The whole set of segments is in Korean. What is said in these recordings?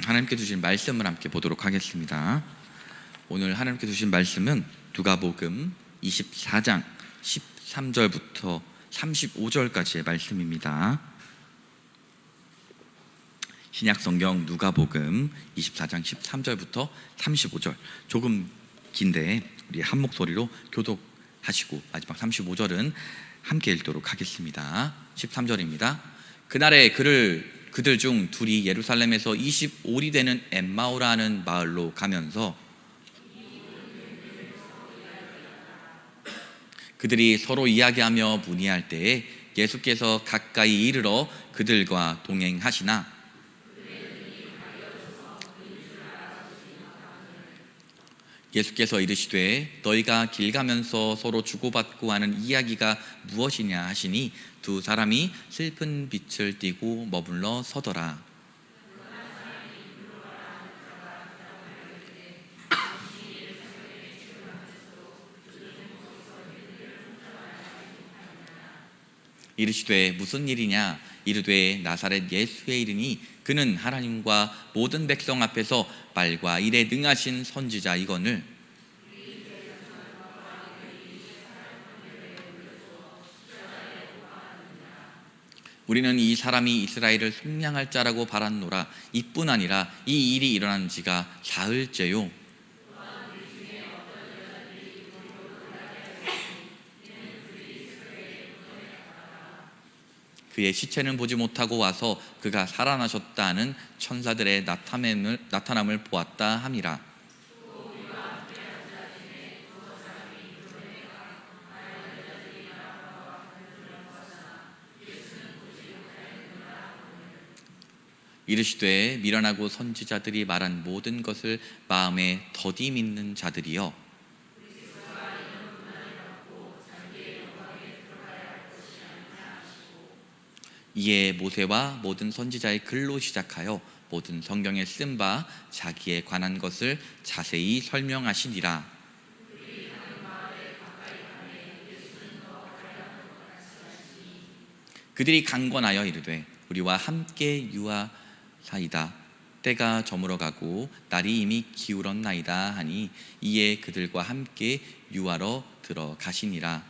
하나님께 주신 말씀을 함께 보도록 하겠습니다. 오늘 하나님께 주신 말씀은 누가복음 24장 13절부터 35절까지의 말씀입니다. 신약성경 누가복음 24장 13절부터 35절, 조금 긴데 우리 한 목소리로 교독하시고 마지막 35절은 함께 읽도록 하겠습니다. 13절입니다. 그날에 그들 중 둘이 예루살렘에서 25리 되는 엠마오라는 마을로 가면서 그들이 서로 이야기하며 문의할 때에 예수께서 가까이 이르러 그들과 동행하시나 예수께서 이르시되 너희가 길 가면서 서로 주고받고 하는 이야기가 무엇이냐 하시니 두 사람이 슬픈 빛을 띠고 머물러 서더라. 이르시되 무슨 일이냐? 이르되 나사렛 예수의 이르니 그는 하나님과 모든 백성 앞에서 말과 일에 능하신 선지자이거늘 우리는 이 사람이 이스라엘을 속량할 자라고 바랐노라. 이뿐 아니라 이 일이 일어난 지가 사흘째요. 그의 시체는 보지 못하고 와서 그가 살아나셨다는 천사들의 나타남을 보았다 함이라. 이르시되 미련하고 선지자들이 말한 모든 것을 마음에 더디 믿는 자들이여, 이에 모세와 모든 선지자의 글로 시작하여 모든 성경에 쓴 바 자기에 관한 것을 자세히 설명하시니라. 그들이 강권하여 이르되 우리와 함께 유하사이다. 때가 저물어가고 날이 이미 기울었나이다 하니 이에 그들과 함께 유하러 들어가시니라.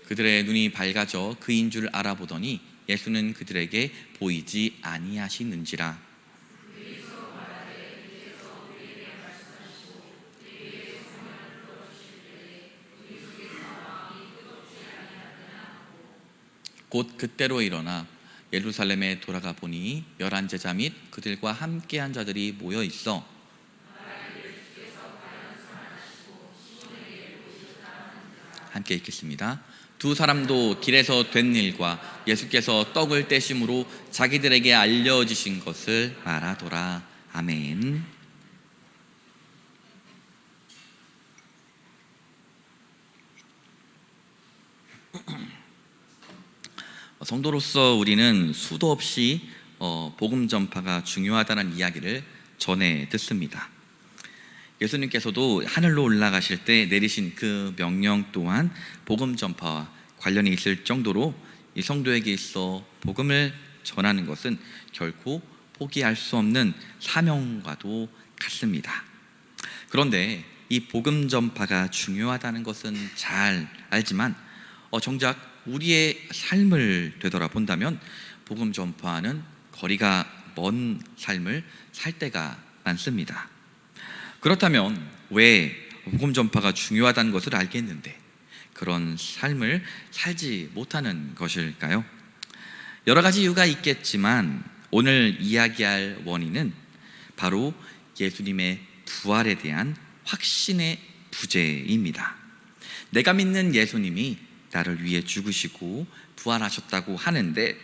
그들의 눈이 밝아져 그인 줄 알아보더니 예수는 그들에게 보이지 아니하시는지라. 곧 그때로 일어나 예루살렘에 돌아가 보니 11 제자 및 그들과 함께한 자들이 모여 있어 함께 읽겠습니다. 두 사람도 길에서 된 일과 예수께서 떡을 떼심으로 자기들에게 알려지신 것을 말하더라. 아멘. 성도로서 우리는 수도 없이 복음 전파가 중요하다는 이야기를 전해 듣습니다. 예수님께서도 하늘로 올라가실 때 내리신 그 명령 또한 복음 전파와 관련이 있을 정도로 이 성도에게 있어 복음을 전하는 것은 결코 포기할 수 없는 사명과도 같습니다. 그런데 이 복음 전파가 중요하다는 것은 잘 알지만 정작 우리의 삶을 되돌아본다면 복음 전파는 거리가 먼 삶을 살 때가 많습니다. 그렇다면 왜 복음 전파가 중요하다는 것을 알겠는데 그런 삶을 살지 못하는 것일까요? 여러 가지 이유가 있겠지만 오늘 이야기할 원인은 바로 예수님의 부활에 대한 확신의 부재입니다. 내가 믿는 예수님이 나를 위해 죽으시고 부활하셨다고 하는데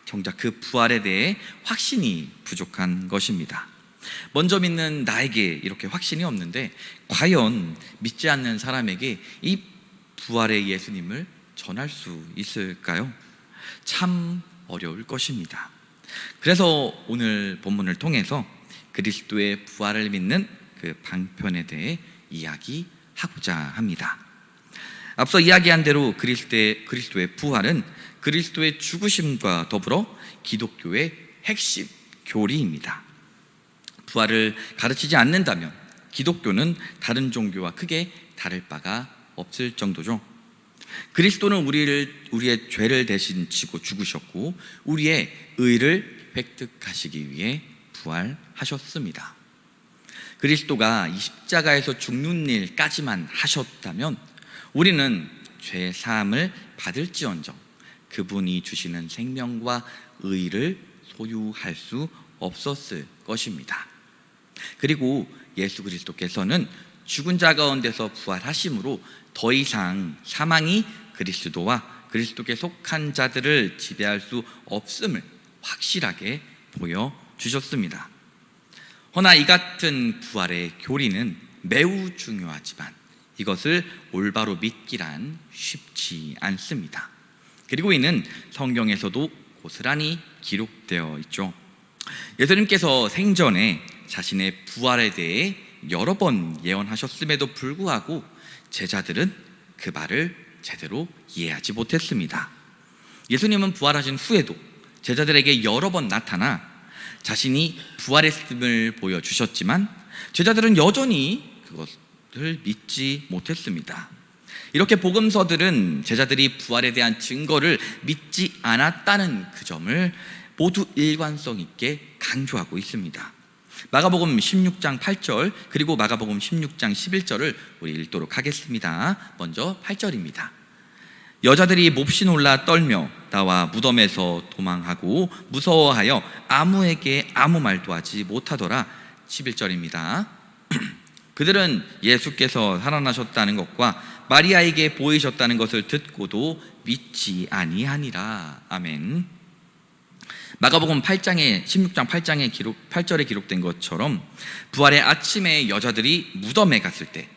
정작 그 부활에 대해 확신이 부족한 것입니다. 먼저 믿는 나에게 이렇게 확신이 없는데 과연 믿지 않는 사람에게 이 부활의 예수님을 전할 수 있을까요? 참 어려울 것입니다. 그래서 오늘 본문을 통해서 그리스도의 부활을 믿는 그 방편에 대해 이야기하고자 합니다. 앞서 이야기한 대로 그리스도의 부활은 그리스도의 죽으심과 더불어 기독교의 핵심 교리입니다. 부활을 가르치지 않는다면 기독교는 다른 종교와 크게 다를 바가 없을 정도죠. 그리스도는 우리의 죄를 대신 지고 죽으셨고 우리의 의를 획득하시기 위해 부활하셨습니다. 그리스도가 이 십자가에서 죽는 일까지만 하셨다면 우리는 죄 사함을 받을지언정 그분이 주시는 생명과 의를 소유할 수 없었을 것입니다. 그리고 예수 그리스도께서는 죽은 자 가운데서 부활하심으로 더 이상 사망이 그리스도와 그리스도께 속한 자들을 지배할 수 없음을 확실하게 보여주셨습니다. 허나 이 같은 부활의 교리는 매우 중요하지만 이것을 올바로 믿기란 쉽지 않습니다. 그리고 이는 성경에서도 고스란히 기록되어 있죠. 예수님께서 생전에 자신의 부활에 대해 여러 번 예언하셨음에도 불구하고 제자들은 그 말을 제대로 이해하지 못했습니다. 예수님은 부활하신 후에도 제자들에게 여러 번 나타나 자신이 부활했음을 보여주셨지만 제자들은 여전히 그것을 믿지 못했습니다. 이렇게 복음서들은 제자들이 부활에 대한 증거를 믿지 않았다는 그 점을 모두 일관성 있게 강조하고 있습니다. 마가복음 16장 8절 그리고 마가복음 16장 11절을 우리 읽도록 하겠습니다. 먼저 8절입니다. 여자들이 몹시 놀라 떨며 나와 무덤에서 도망하고 무서워하여 아무에게 아무 말도 하지 못하더라. 11절입니다. 그들은 예수께서 살아나셨다는 것과 마리아에게 보이셨다는 것을 듣고도 믿지 아니하니라. 아멘. 마가복음 16장 8절에 기록된 것처럼 부활의 아침에 여자들이 무덤에 갔을 때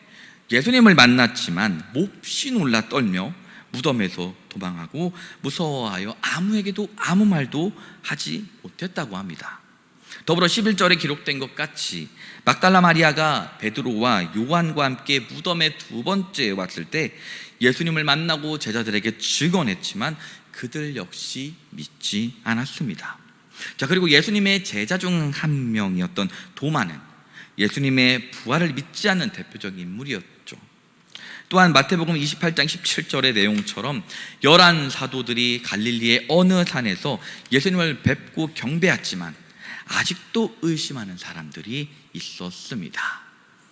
예수님을 만났지만 몹시 놀라 떨며 무덤에서 도망하고 무서워하여 아무에게도 아무 말도 하지 못했다고 합니다. 더불어 11절에 기록된 것 같이 막달라 마리아가 베드로와 요한과 함께 무덤에 두 번째 왔을 때 예수님을 만나고 제자들에게 증언했지만 그들 역시 믿지 않았습니다. 자, 그리고 예수님의 제자 중 한 명이었던 도마는 예수님의 부활을 믿지 않는 대표적인 인물이었죠. 또한 마태복음 28장 17절의 내용처럼 11 사도들이 갈릴리의 어느 산에서 예수님을 뵙고 경배했지만 아직도 의심하는 사람들이 있었습니다.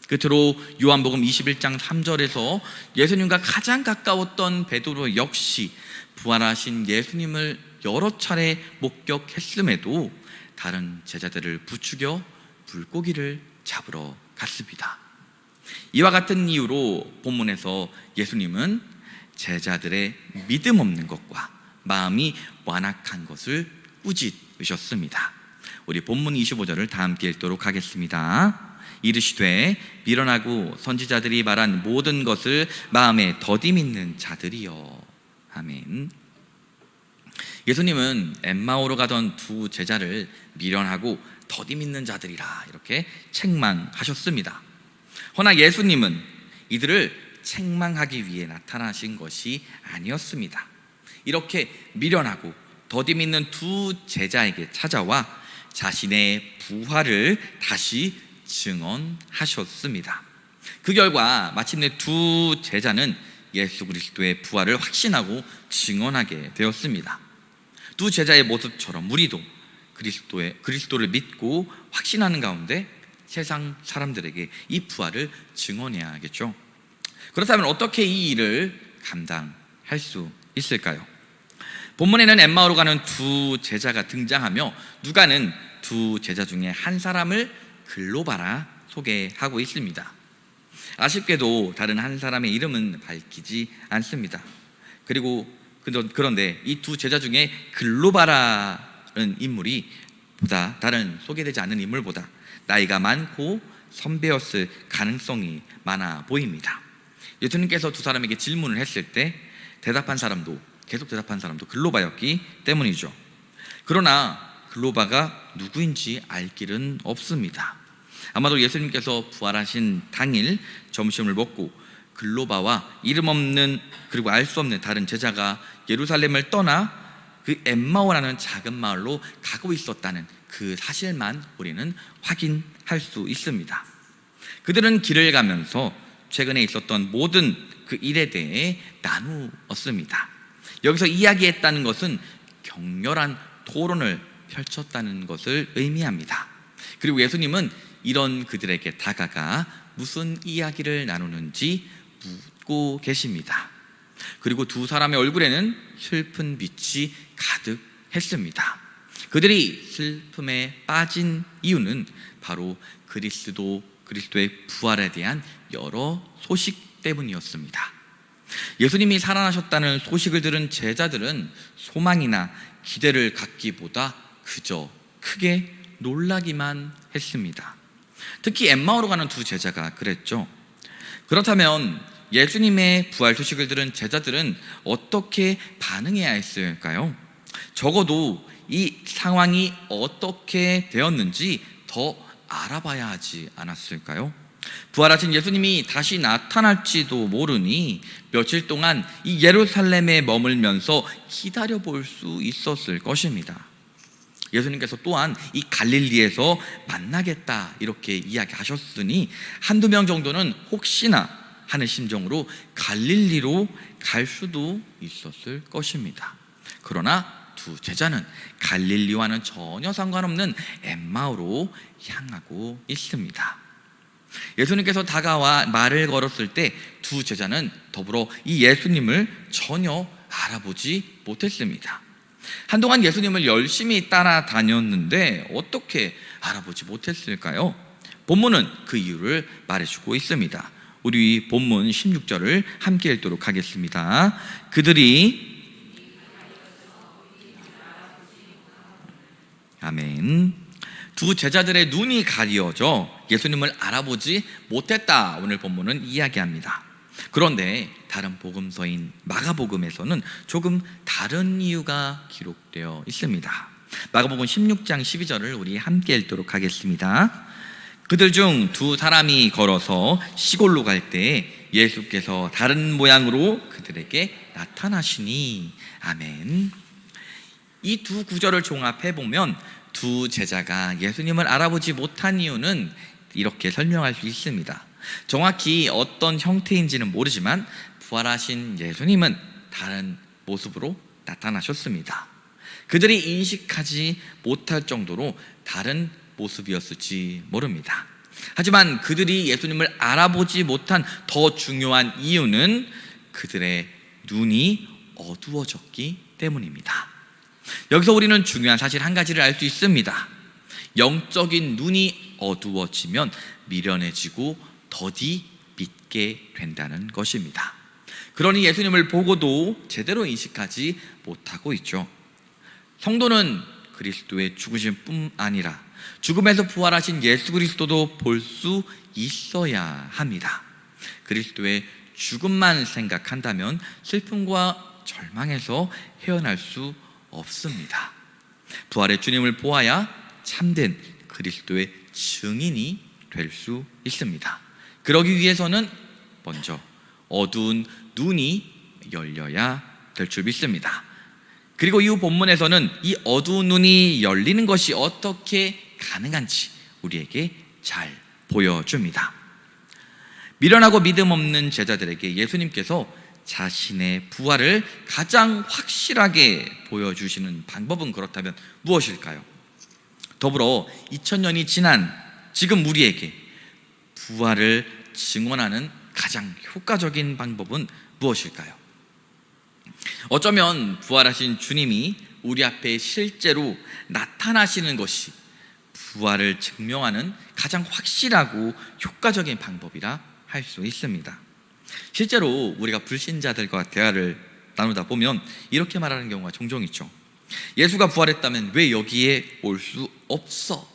끝으로 요한복음 21장 3절에서 예수님과 가장 가까웠던 베드로 역시 부활하신 예수님을 여러 차례 목격했음에도 다른 제자들을 부추겨 물고기를 잡으러 갔습니다. 이와 같은 이유로 본문에서 예수님은 제자들의 믿음 없는 것과 마음이 완악한 것을 꾸짖으셨습니다. 우리 본문 25절을 다 함께 읽도록 하겠습니다. 이르시되 미련하고 선지자들이 말한 모든 것을 마음에 더디 믿는 자들이여. 아멘. 예수님은 엠마오로 가던 두 제자를 미련하고 더디 믿는 자들이라 이렇게 책망하셨습니다. 허나 예수님은 이들을 책망하기 위해 나타나신 것이 아니었습니다. 이렇게 미련하고 더디 믿는 두 제자에게 찾아와 자신의 부활을 다시 증언하셨습니다. 그 결과 마침내 두 제자는 예수 그리스도의 부활을 확신하고 증언하게 되었습니다. 두 제자의 모습처럼 우리도 그리스도를 믿고 확신하는 가운데 세상 사람들에게 이 부활을 증언해야겠죠. 그렇다면 어떻게 이 일을 감당할 수 있을까요? 본문에는 엠마오로 가는 두 제자가 등장하며 누가는 두 제자 중에 한 사람을 글로바라 소개하고 있습니다. 아쉽게도 다른 한 사람의 이름은 밝히지 않습니다. 그런데 이 두 제자 중에 글로바라는 인물이 다른 소개되지 않는 인물보다 나이가 많고 선배였을 가능성이 많아 보입니다. 예수님께서 두 사람에게 질문을 했을 때 계속 대답한 사람도 글로바였기 때문이죠. 그러나 글로바가 누구인지 알 길은 없습니다. 아마도 예수님께서 부활하신 당일 점심을 먹고 글로바와 이름 없는 그리고 알 수 없는 다른 제자가 예루살렘을 떠나 그 엠마오라는 작은 마을로 가고 있었다는 그 사실만 우리는 확인할 수 있습니다. 그들은 길을 가면서 최근에 있었던 모든 그 일에 대해 나누었습니다. 여기서 이야기했다는 것은 격렬한 토론을 펼쳤다는 것을 의미합니다. 그리고 예수님은 이런 그들에게 다가가 무슨 이야기를 나누는지 묻고 계십니다. 그리고 두 사람의 얼굴에는 슬픈 빛이 가득했습니다. 그들이 슬픔에 빠진 이유는 바로 그리스도의 부활에 대한 여러 소식 때문이었습니다. 예수님이 살아나셨다는 소식을 들은 제자들은 소망이나 기대를 갖기보다 그저 크게 놀라기만 했습니다. 특히 엠마오로 가는 두 제자가 그랬죠. 그렇다면 예수님의 부활 소식을 들은 제자들은 어떻게 반응해야 했을까요? 적어도 이 상황이 어떻게 되었는지 더 알아봐야 하지 않았을까요? 부활하신 예수님이 다시 나타날지도 모르니 며칠 동안 이 예루살렘에 머물면서 기다려볼 수 있었을 것입니다. 예수님께서 또한 이 갈릴리에서 만나겠다 이렇게 이야기하셨으니 한두 명 정도는 혹시나 하는 심정으로 갈릴리로 갈 수도 있었을 것입니다. 그러나 두 제자는 갈릴리와는 전혀 상관없는 엠마오로 향하고 있습니다. 예수님께서 다가와 말을 걸었을 때 두 제자는 더불어 이 예수님을 전혀 알아보지 못했습니다. 한동안 예수님을 열심히 따라다녔는데 어떻게 알아보지 못했을까요? 본문은 그 이유를 말해주고 있습니다. 우리 본문 16절을 함께 읽도록 하겠습니다. 그들이 아멘. 두 제자들의 눈이 가려져 예수님을 알아보지 못했다. 오늘 본문은 이야기합니다. 그런데 다른 복음서인 마가복음에서는 조금 다른 이유가 기록되어 있습니다. 마가복음 16장 12절을 우리 함께 읽도록 하겠습니다. 그들 중 두 사람이 걸어서 시골로 갈 때 예수께서 다른 모양으로 그들에게 나타나시니. 아멘. 이 두 구절을 종합해보면 두 제자가 예수님을 알아보지 못한 이유는 이렇게 설명할 수 있습니다. 정확히 어떤 형태인지는 모르지만 부활하신 예수님은 다른 모습으로 나타나셨습니다. 그들이 인식하지 못할 정도로 다른 모습이었을지 모릅니다. 하지만 그들이 예수님을 알아보지 못한 더 중요한 이유는 그들의 눈이 어두워졌기 때문입니다. 여기서 우리는 중요한 사실 한 가지를 알 수 있습니다. 영적인 눈이 어두워지면 미련해지고 더디 믿게 된다는 것입니다. 그러니 예수님을 보고도 제대로 인식하지 못하고 있죠. 성도는 그리스도의 죽으심뿐 아니라 죽음에서 부활하신 예수 그리스도도 볼 수 있어야 합니다. 그리스도의 죽음만 생각한다면 슬픔과 절망에서 헤어날 수 없습니다. 부활의 주님을 보아야 참된 그리스도의 증인이 될 수 있습니다. 그러기 위해서는 먼저 어두운 눈이 열려야 될 줄 믿습니다. 그리고 이후 본문에서는 이 어두운 눈이 열리는 것이 어떻게 가능한지 우리에게 잘 보여줍니다. 미련하고 믿음 없는 제자들에게 예수님께서 자신의 부활을 가장 확실하게 보여주시는 방법은 그렇다면 무엇일까요? 더불어 2000년이 지난 지금 우리에게 부활을 증언하는 가장 효과적인 방법은 무엇일까요? 어쩌면 부활하신 주님이 우리 앞에 실제로 나타나시는 것이 부활을 증명하는 가장 확실하고 효과적인 방법이라 할 수 있습니다. 실제로 우리가 불신자들과 대화를 나누다 보면 이렇게 말하는 경우가 종종 있죠. 예수가 부활했다면 왜 여기에 올 수 없어?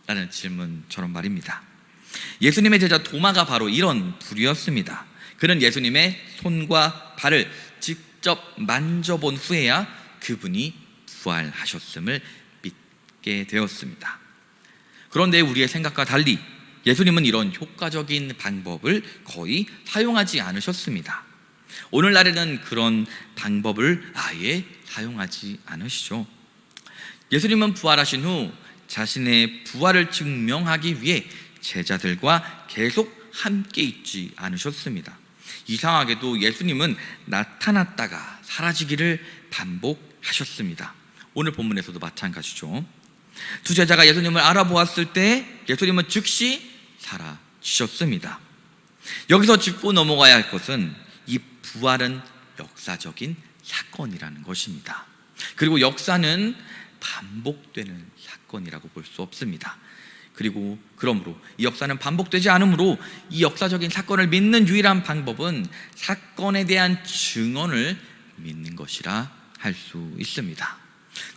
라는 질문처럼 말입니다. 예수님의 제자 도마가 바로 이런 불이었습니다. 그는 예수님의 손과 발을 직접 만져본 후에야 그분이 부활하셨음을 믿게 되었습니다. 그런데 우리의 생각과 달리 예수님은 이런 효과적인 방법을 거의 사용하지 않으셨습니다. 오늘날에는 그런 방법을 아예 사용하지 않으시죠. 예수님은 부활하신 후 자신의 부활을 증명하기 위해 제자들과 계속 함께 있지 않으셨습니다. 이상하게도 예수님은 나타났다가 사라지기를 반복하셨습니다. 오늘 본문에서도 마찬가지죠. 두 제자가 예수님을 알아보았을 때 예수님은 즉시 사라지셨습니다. 여기서 짚고 넘어가야 할 것은 이 부활은 역사적인 사건이라는 것입니다. 그리고 역사는 반복되는 사건이라고 볼 수 없습니다. 그러므로 이 역사는 반복되지 않으므로 이 역사적인 사건을 믿는 유일한 방법은 사건에 대한 증언을 믿는 것이라 할 수 있습니다.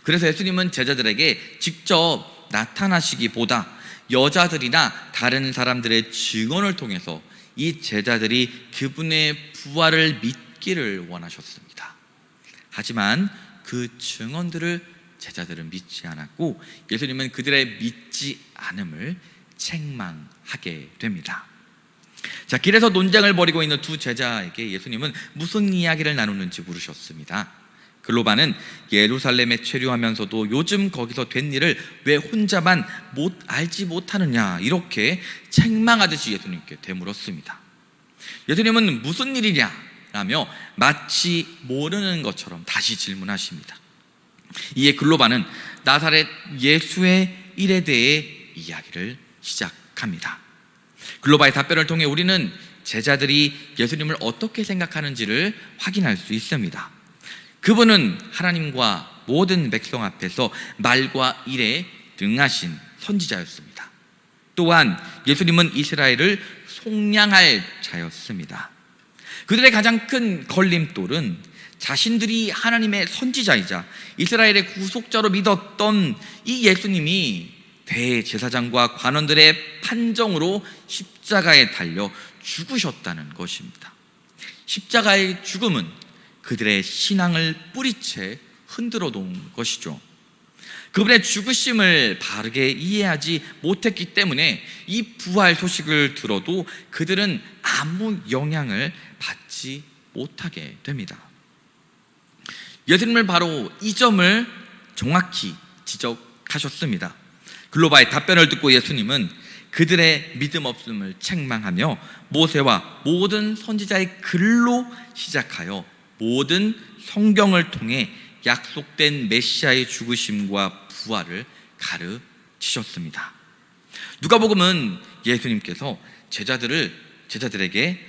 그래서 예수님은 제자들에게 직접 나타나시기보다 여자들이나 다른 사람들의 증언을 통해서 이 제자들이 그분의 부활을 믿기를 원하셨습니다. 하지만 그 증언들을 제자들은 믿지 않았고 예수님은 그들의 믿지 않음을 책망하게 됩니다. 자, 길에서 논쟁을 벌이고 있는 두 제자에게 예수님은 무슨 이야기를 나누는지 물으셨습니다. 글로바는 예루살렘에 체류하면서도 요즘 거기서 된 일을 왜 혼자만 알지 못하느냐 이렇게 책망하듯이 예수님께 되물었습니다. 예수님은 무슨 일이냐 라며 마치 모르는 것처럼 다시 질문하십니다. 이에 글로바는 나사렛 예수의 일에 대해 이야기를 시작합니다. 글로바의 답변을 통해 우리는 제자들이 예수님을 어떻게 생각하는지를 확인할 수 있습니다. 그분은 하나님과 모든 백성 앞에서 말과 일에 능하신 선지자였습니다. 또한 예수님은 이스라엘을 속량할 자였습니다. 그들의 가장 큰 걸림돌은 자신들이 하나님의 선지자이자 이스라엘의 구속자로 믿었던 이 예수님이 대제사장과 관원들의 판정으로 십자가에 달려 죽으셨다는 것입니다. 십자가의 죽음은 그들의 신앙을 뿌리채 흔들어 놓은 것이죠. 그분의 죽으심을 바르게 이해하지 못했기 때문에 이 부활 소식을 들어도 그들은 아무 영향을 받지 못하게 됩니다. 예수님을 바로 이 점을 정확히 지적하셨습니다. 글로바의 답변을 듣고 예수님은 그들의 믿음 없음을 책망하며 모세와 모든 선지자의 글로 시작하여 모든 성경을 통해 약속된 메시아의 죽으심과 부활을 가르치셨습니다. 누가복음은 예수님께서 제자들에게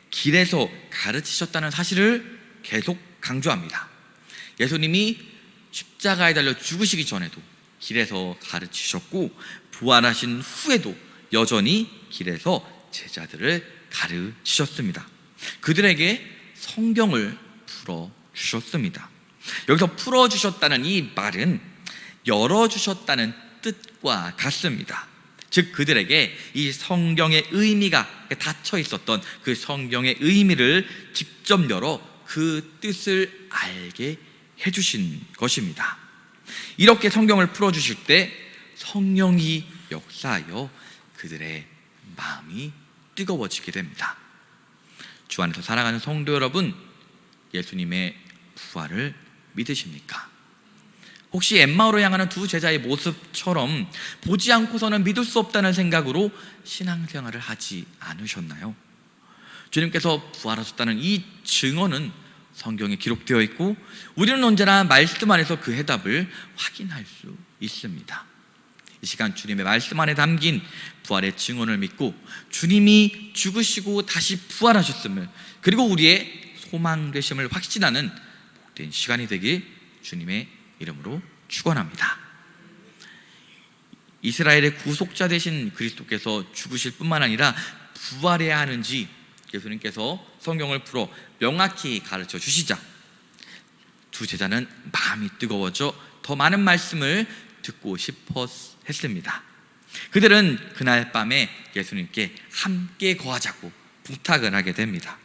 길에서 가르치셨다는 사실을 계속 강조합니다. 예수님이 십자가에 달려 죽으시기 전에도 길에서 가르치셨고 부활하신 후에도 여전히 길에서 제자들을 가르치셨습니다. 그들에게 성경을 풀어주셨습니다. 여기서 풀어주셨다는 이 말은 열어주셨다는 뜻과 같습니다. 즉 그들에게 이 성경의 의미가 닫혀 있었던 그 성경의 의미를 직접 열어 그 뜻을 알게 해주신 것입니다. 이렇게 성경을 풀어주실 때 성령이 역사하여 그들의 마음이 뜨거워지게 됩니다. 주 안에서 살아가는 성도 여러분, 예수님의 부활을 믿으십니까? 혹시 엠마오로 향하는 두 제자의 모습처럼 보지 않고서는 믿을 수 없다는 생각으로 신앙생활을 하지 않으셨나요? 주님께서 부활하셨다는 이 증언은 성경에 기록되어 있고 우리는 언제나 말씀 안에서 그 해답을 확인할 수 있습니다. 이 시간 주님의 말씀 안에 담긴 부활의 증언을 믿고 주님이 죽으시고 다시 부활하셨음을 그리고 우리의 소망 되심을 확신하는 복된 시간이 되길 주님의 이름으로 축원합니다. 이스라엘의 구속자 되신 그리스도께서 죽으실 뿐만 아니라 부활해야 하는지 예수님께서 성경을 풀어 명확히 가르쳐 주시자 두 제자는 마음이 뜨거워져 더 많은 말씀을 듣고 싶어 했습니다. 그들은 그날 밤에 예수님께 함께 거하자고 부탁을 하게 됩니다.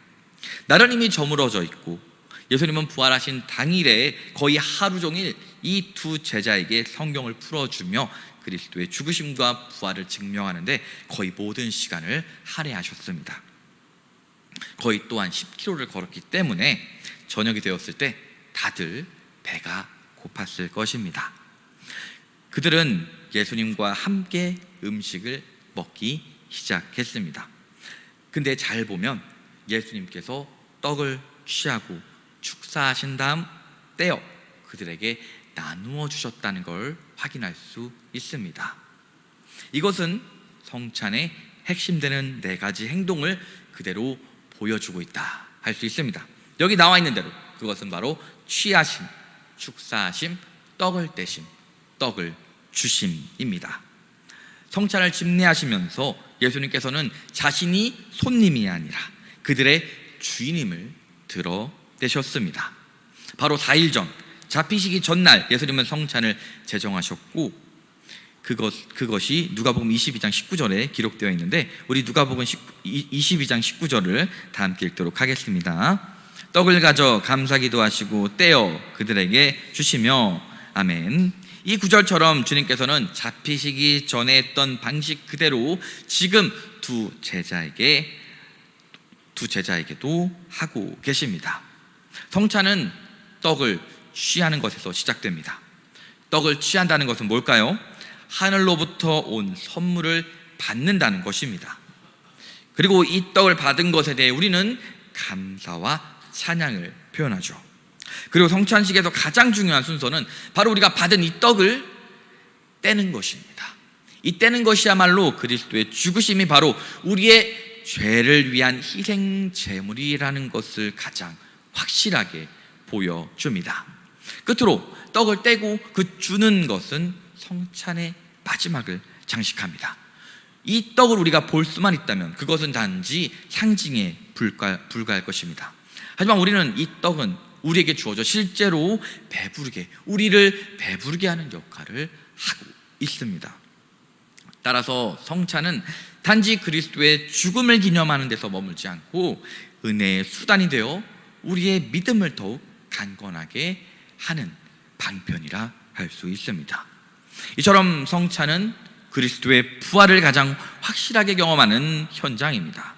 날은 이미 저물어져 있고 예수님은 부활하신 당일에 거의 하루 종일 이 두 제자에게 성경을 풀어주며 그리스도의 죽으심과 부활을 증명하는데 거의 모든 시간을 할애하셨습니다. 거의 또한 10km를 걸었기 때문에 저녁이 되었을 때 다들 배가 고팠을 것입니다. 그들은 예수님과 함께 음식을 먹기 시작했습니다. 근데 잘 보면 예수님께서 떡을 취하고 축사하신 다음 떼어 그들에게 나누어 주셨다는 걸 확인할 수 있습니다. 이것은 성찬의 핵심되는 4가지 행동을 그대로 보여주고 있다 할 수 있습니다. 여기 나와 있는 대로 그것은 바로 취하심, 축사하심, 떡을 떼심, 떡을 주심입니다. 성찬을 집례하시면서 예수님께서는 자신이 손님이 아니라 그들의 주인임을 드러내셨습니다. 바로 4일 전 잡히시기 전날 예수님은 성찬을 제정하셨고 그것이 누가복음 22장 19절에 기록되어 있는데 우리 누가복음 22장 19절을 다 함께 읽도록 하겠습니다. 떡을 가져 감사기도 하시고 떼어 그들에게 주시며 아멘. 이 구절처럼 주님께서는 잡히시기 전에 했던 방식 그대로 지금 두 제자에게도 하고 계십니다. 성찬은 떡을 취하는 것에서 시작됩니다. 떡을 취한다는 것은 뭘까요? 하늘로부터 온 선물을 받는다는 것입니다. 그리고 이 떡을 받은 것에 대해 우리는 감사와 찬양을 표현하죠. 그리고 성찬식에서 가장 중요한 순서는 바로 우리가 받은 이 떡을 떼는 것입니다. 이 떼는 것이야말로 그리스도의 죽으심이 바로 우리의 죄를 위한 희생 제물이라는 것을 가장 확실하게 보여줍니다. 끝으로 떡을 떼고 그 주는 것은 성찬의 마지막을 장식합니다. 이 떡을 우리가 볼 수만 있다면 그것은 단지 상징에 불과할 것입니다. 하지만 우리는 이 떡은 우리에게 주어져 실제로 우리를 배부르게 하는 역할을 하고 있습니다. 따라서 성찬은 단지 그리스도의 죽음을 기념하는 데서 머물지 않고 은혜의 수단이 되어 우리의 믿음을 더욱 강건하게 하는 방편이라 할 수 있습니다. 이처럼 성찬은 그리스도의 부활을 가장 확실하게 경험하는 현장입니다.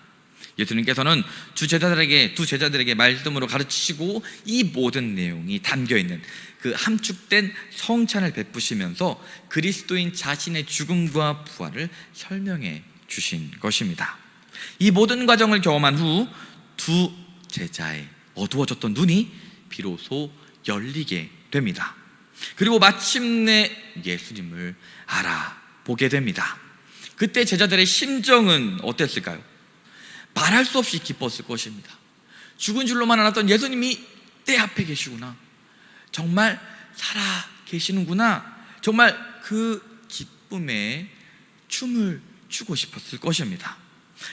예수님께서는 두 제자들에게 말씀으로 가르치시고 이 모든 내용이 담겨있는 그 함축된 성찬을 베푸시면서 그리스도인 자신의 죽음과 부활을 설명해 주신 것입니다. 이 모든 과정을 경험한 후 두 제자의 어두워졌던 눈이 비로소 열리게 됩니다. 그리고 마침내 예수님을 알아보게 됩니다. 그때 제자들의 심정은 어땠을까요? 말할 수 없이 기뻤을 것입니다. 죽은 줄로만 알았던 예수님이 내 앞에 계시구나, 정말 살아 계시는구나, 정말 그 기쁨에 춤을 추고 싶었을 것입니다.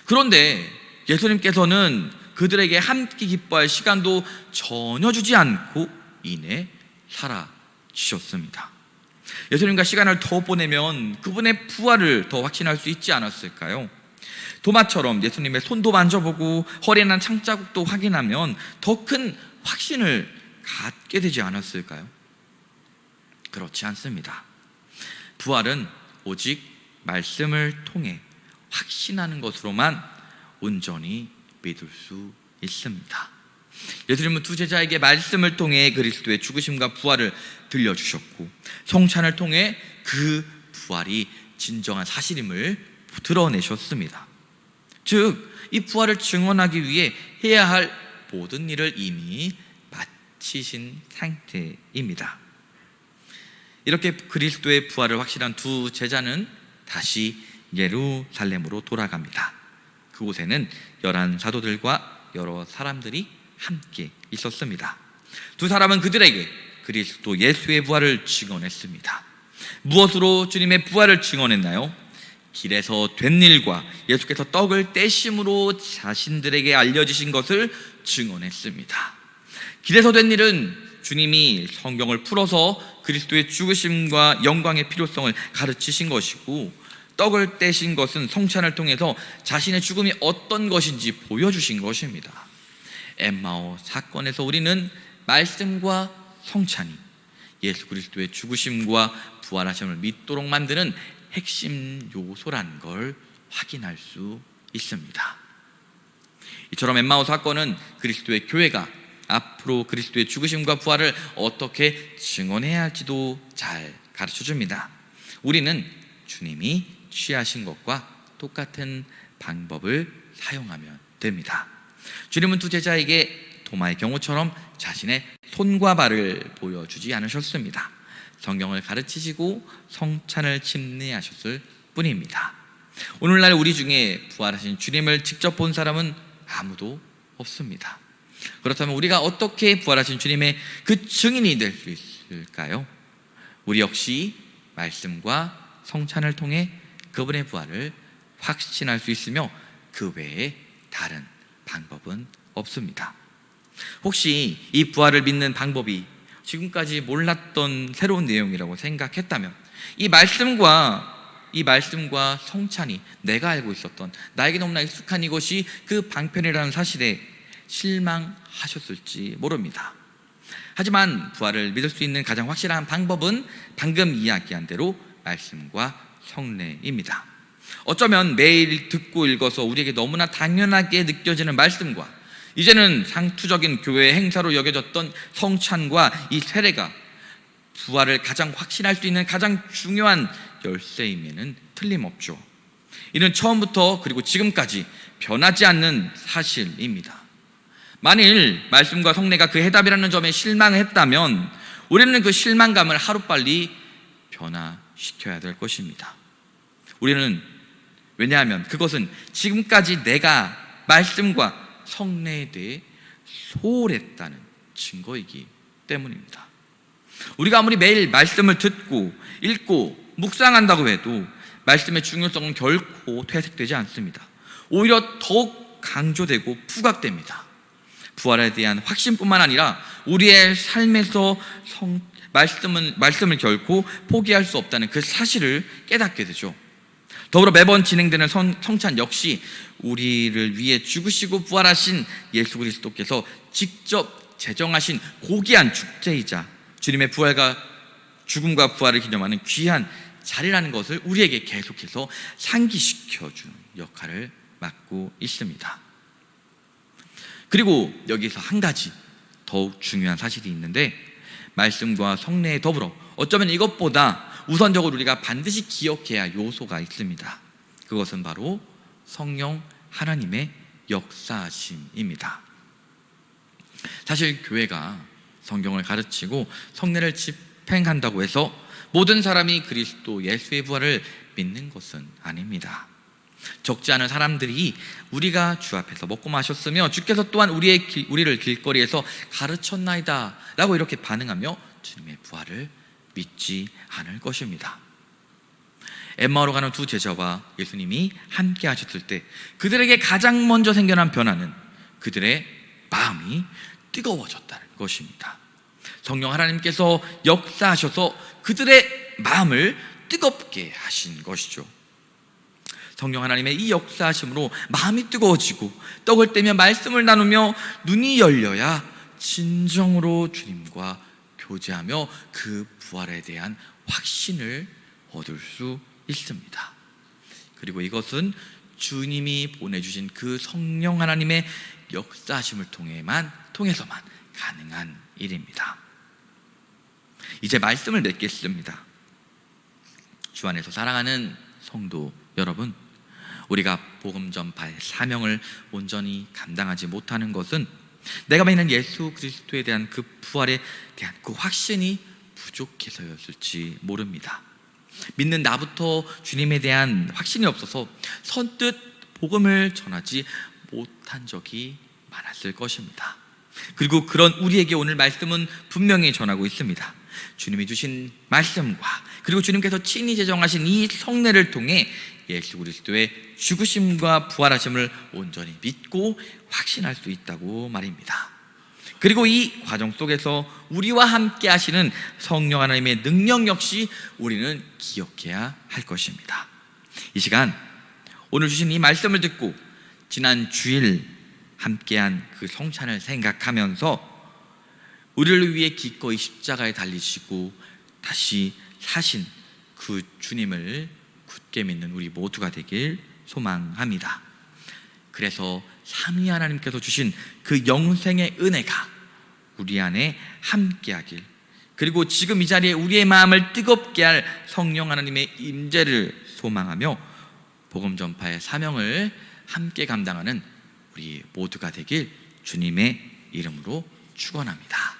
그런데 예수님께서는 그들에게 함께 기뻐할 시간도 전혀 주지 않고 이내 사라지셨습니다. 예수님과 시간을 더 보내면 그분의 부활을 더 확신할 수 있지 않았을까요? 도마처럼 예수님의 손도 만져보고 허리에 난 창자국도 확인하면 더 큰 확신을 갖게 되지 않았을까요? 그렇지 않습니다. 부활은 오직 말씀을 통해 확신하는 것으로만 온전히 믿을 수 있습니다. 예수님은 두 제자에게 말씀을 통해 그리스도의 죽으심과 부활을 들려주셨고 성찬을 통해 그 부활이 진정한 사실임을 드러내셨습니다. 즉, 이 부활을 증언하기 위해 해야 할 모든 일을 이미 마치신 상태입니다. 이렇게 그리스도의 부활을 확실한 두 제자는 다시 예루살렘으로 돌아갑니다. 그곳에는 11 사도들과 여러 사람들이 함께 있었습니다. 두 사람은 그들에게 그리스도 예수의 부활을 증언했습니다. 무엇으로 주님의 부활을 증언했나요? 길에서 된 일과 예수께서 떡을 떼심으로 자신들에게 알려주신 것을 증언했습니다. 길에서 된 일은 주님이 성경을 풀어서 그리스도의 죽으심과 영광의 필요성을 가르치신 것이고, 떡을 떼신 것은 성찬을 통해서 자신의 죽음이 어떤 것인지 보여주신 것입니다. 엠마오 사건에서 우리는 말씀과 성찬이 예수 그리스도의 죽으심과 부활하심을 믿도록 만드는 핵심 요소라는 걸 확인할 수 있습니다. 이처럼 엠마오 사건은 그리스도의 교회가 앞으로 그리스도의 죽으심과 부활을 어떻게 증언해야 할지도 잘 가르쳐줍니다. 우리는 주님이 취하신 것과 똑같은 방법을 사용하면 됩니다. 주님은 두 제자에게 도마의 경우처럼 자신의 손과 발을 보여주지 않으셨습니다. 성경을 가르치시고 성찬을 침례하셨을 뿐입니다. 오늘날 우리 중에 부활하신 주님을 직접 본 사람은 아무도 없습니다. 그렇다면 우리가 어떻게 부활하신 주님의 그 증인이 될 수 있을까요? 우리 역시 말씀과 성찬을 통해 그분의 부활을 확신할 수 있으며 그 외에 다른 방법은 없습니다. 혹시 이 부활을 믿는 방법이 지금까지 몰랐던 새로운 내용이라고 생각했다면 이 말씀과 성찬이 내가 알고 있었던 나에게 너무나 익숙한 이것이 그 방편이라는 사실에 실망하셨을지 모릅니다. 하지만 부활을 믿을 수 있는 가장 확실한 방법은 방금 이야기한 대로 말씀과 성례입니다. 어쩌면 매일 듣고 읽어서 우리에게 너무나 당연하게 느껴지는 말씀과 이제는 상투적인 교회의 행사로 여겨졌던 성찬과 이 세례가 부활을 가장 확신할 수 있는 가장 중요한 열쇠임에는 틀림없죠. 이는 처음부터 그리고 지금까지 변하지 않는 사실입니다. 만일 말씀과 성례가 그 해답이라는 점에 실망했다면 우리는 그 실망감을 하루빨리 변화시켜야 될 것입니다. 왜냐하면 그것은 지금까지 내가 말씀과 성례에 대해 소홀했다는 증거이기 때문입니다. 우리가 아무리 매일 말씀을 듣고 읽고 묵상한다고 해도 말씀의 중요성은 결코 퇴색되지 않습니다. 오히려 더욱 강조되고 부각됩니다. 부활에 대한 확신뿐만 아니라 우리의 삶에서 말씀을 결코 포기할 수 없다는 그 사실을 깨닫게 되죠. 더불어 매번 진행되는 성찬 역시 우리를 위해 죽으시고 부활하신 예수 그리스도께서 직접 제정하신 고귀한 축제이자 주님의 부활과 죽음과 부활을 기념하는 귀한 자리라는 것을 우리에게 계속해서 상기시켜주는 역할을 맡고 있습니다. 그리고 여기서 한 가지 더욱 중요한 사실이 있는데 말씀과 성례에 더불어 어쩌면 이것보다 우선적으로 우리가 반드시 기억해야 할 요소가 있습니다. 그것은 바로 성령 하나님의 역사하심입니다. 사실 교회가 성경을 가르치고 성례를 집행한다고 해서 모든 사람이 그리스도 예수의 부활을 믿는 것은 아닙니다. 적지 않은 사람들이 우리가 주 앞에서 먹고 마셨으며 주께서 또한 우리를 길거리에서 가르쳤나이다 라고 이렇게 반응하며 주님의 부활을 믿지 않을 것입니다. 엠마오로 가는 두 제자와 예수님이 함께 하셨을 때 그들에게 가장 먼저 생겨난 변화는 그들의 마음이 뜨거워졌다는 것입니다. 성령 하나님께서 역사하셔서 그들의 마음을 뜨겁게 하신 것이죠. 성령 하나님의 이 역사하심으로 마음이 뜨거워지고 떡을 떼며 말씀을 나누며 눈이 열려야 진정으로 주님과 교제하며 그 부활에 대한 확신을 얻을 수 있습니다. 그리고 이것은 주님이 보내주신 그 성령 하나님의 역사하심을 통해서만 가능한 일입니다. 이제 말씀을 맺겠습니다. 주 안에서 사랑하는 성도 여러분, 우리가 복음 전파의 사명을 온전히 감당하지 못하는 것은 내가 믿는 예수 그리스도에 대한 그 부활에 대한 그 확신이 부족해서였을지 모릅니다. 믿는 나부터 주님에 대한 확신이 없어서 선뜻 복음을 전하지 못한 적이 많았을 것입니다. 그리고 그런 우리에게 오늘 말씀은 분명히 전하고 있습니다. 주님이 주신 말씀과 그리고 주님께서 친히 제정하신 이 성례를 통해 예수 그리스도의 죽으심과 부활하심을 온전히 믿고 확신할 수 있다고 말입니다. 그리고 이 과정 속에서 우리와 함께 하시는 성령 하나님의 능력 역시 우리는 기억해야 할 것입니다. 이 시간 오늘 주신 이 말씀을 듣고 지난 주일 함께한 그 성찬을 생각하면서 우리를 위해 기꺼이 십자가에 달리시고 다시 사신 그 주님을 굳게 믿는 우리 모두가 되길 소망합니다. 그래서 삼위 하나님께서 주신 그 영생의 은혜가 우리 안에 함께하길, 그리고 지금 이 자리에 우리의 마음을 뜨겁게 할 성령 하나님의 임재를 소망하며 복음 전파의 사명을 함께 감당하는 우리 모두가 되길 주님의 이름으로 축원합니다.